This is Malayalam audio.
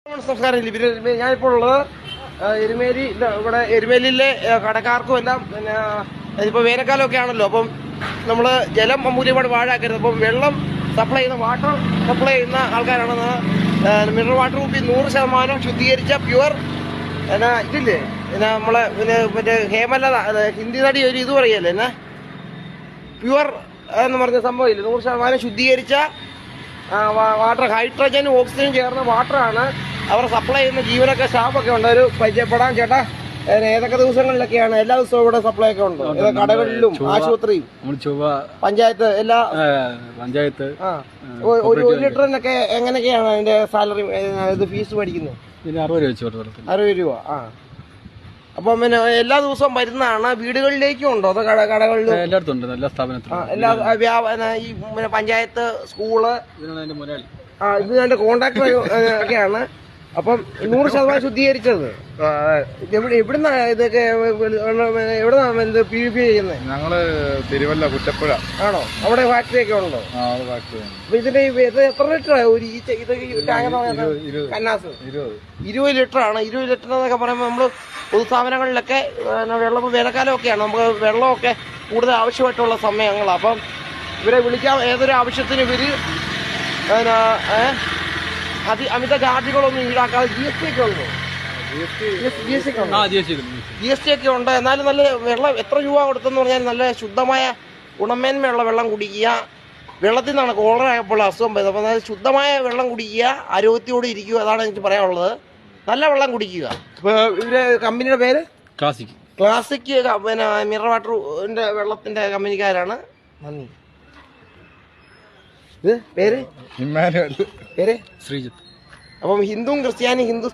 നമസ്കാരം. ഞാനിപ്പോൾ ഉള്ളത് എരുമേലി. ഇവിടെ എരുമേലിയിലെ കടക്കാർക്കും എല്ലാം പിന്നെ ഇതിപ്പോൾ വേനൽക്കാലമൊക്കെ ആണല്ലോ, അപ്പം നമ്മൾ ജലം അമൂല്യമായിട്ട് പാഴാക്കരുത്. അപ്പം വെള്ളം സപ്ലൈ ചെയ്യുന്ന വാട്ടർ സപ്ലൈ ചെയ്യുന്ന ആൾക്കാരാണ്. മിനറൽ വാട്ടർ കുപ്പി 100% ശുദ്ധീകരിച്ച പ്യുവർ എന്നാ ഇതില്ലേ എന്നാ നമ്മളെ മറ്റേ ഹേമല ഹിന്ദി നടി ഒരു ഇത് പറയല്ലേ എന്നാ പ്യുവർ എന്ന് പറഞ്ഞ സംഭവം ഇല്ലേ, 100% ശുദ്ധീകരിച്ച വാട്ടർ, ഹൈഡ്രജനും ഓക്സിജനും ചേർന്ന വാട്ടറാണ് അവർ സപ്ലൈ ചെയ്യുന്ന. ജീവനൊക്കെ സ്റ്റാഫൊക്കെ ഉണ്ട്. ഒരു പരിചയപ്പെടാൻ ചേട്ടാ, ഏതൊക്കെ ദിവസങ്ങളിലൊക്കെയാണ്? എല്ലാ ദിവസവും ഇവിടെ സപ്ലൈ ഒക്കെ ഉണ്ട്, കടകളിലും ആശുപത്രിയും പഞ്ചായത്ത് എല്ലാ പഞ്ചായത്ത്. ഒരു ലിറ്ററിനൊക്കെ എങ്ങനെയൊക്കെയാണ് അതിന്റെ സാലറി ഇത് ഫീസ് മേടിക്കുന്നത്? 60 രൂപ. അപ്പം പിന്നെ എല്ലാ ദിവസവും വരുന്നതാണ്. വീടുകളിലേക്കും ഉണ്ടോ അതോ കടകളിലും? എല്ലായിടത്തും ഉണ്ട്, എല്ലാ സ്ഥാപനത്തിലും. എല്ലാ ഈ പഞ്ചായത്ത്, സ്കൂള്, ഇത് എന്റെ കോൺട്രാക്ടർ ഒക്കെയാണ്. അപ്പം 100% ശുദ്ധീകരിച്ചത് എവിടുന്ന ഇതൊക്കെ എവിടുന്നാണ് ഇത് പ്യൂരിഫൈ ചെയ്യുന്നത്? ഞങ്ങള് തിരുവല്ല കുറ്റപ്പുഴ ആണോ? അവിടെ ഫാക്ടറി ഒക്കെ ഉണ്ടോ? അപ്പൊ ഇതിന്റെ ഇത് എത്ര ലിറ്റർ കന്നാസ്? 20 ലിറ്റർ ആണ്. 20 ലിറ്റർ എന്നൊക്കെ പറയുമ്പോൾ നമ്മള് പൊതുസ്ഥാപനങ്ങളിലൊക്കെ വെള്ളം, വേനൽക്കാലമൊക്കെയാണ്, നമുക്ക് വെള്ളമൊക്കെ കൂടുതൽ ആവശ്യമായിട്ടുള്ള സമയങ്ങളാണ്. അപ്പം ഇവരെ വിളിക്കാം. ഏതൊരു ആവശ്യത്തിന് ഇവര് അമിത ചാർജുകളൊന്നും ഈടാക്കാതെ GST ഒക്കെ ഉണ്ടോ? GST ഒക്കെ ഉണ്ട്. എന്നാലും നല്ല വെള്ളം എത്ര രൂപ കൊടുത്തെന്ന് പറഞ്ഞാൽ നല്ല ശുദ്ധമായ ഗുണമേന്മയുള്ള വെള്ളം കുടിക്കുക. വെള്ളത്തിൽ നിന്നാണ് കോളറ ആയപ്പോൾ അസുഖം വരുന്നത്. അപ്പോൾ നല്ല ശുദ്ധമായ വെള്ളം കുടിക്കുക, ആരോഗ്യത്തോടെ ഇരിക്കുക, അതാണ് എനിക്ക് പറയാനുള്ളത്. നല്ല വെള്ളം കുടിക്കുക. ഇപ്പോൾ ഇവര് കമ്പനിയുടെ പേര് ക്ലാസിക് പിന്നെ മിനറൽ വാട്ടറിന്റെ വെള്ളത്തിന്റെ കമ്പനിക്കാരാണ്. നന്ദി. ഇത് പേര് ഇമ്മാനുവൽ, പേര് ശ്രീജിത്ത്. അപ്പം ഹിന്ദു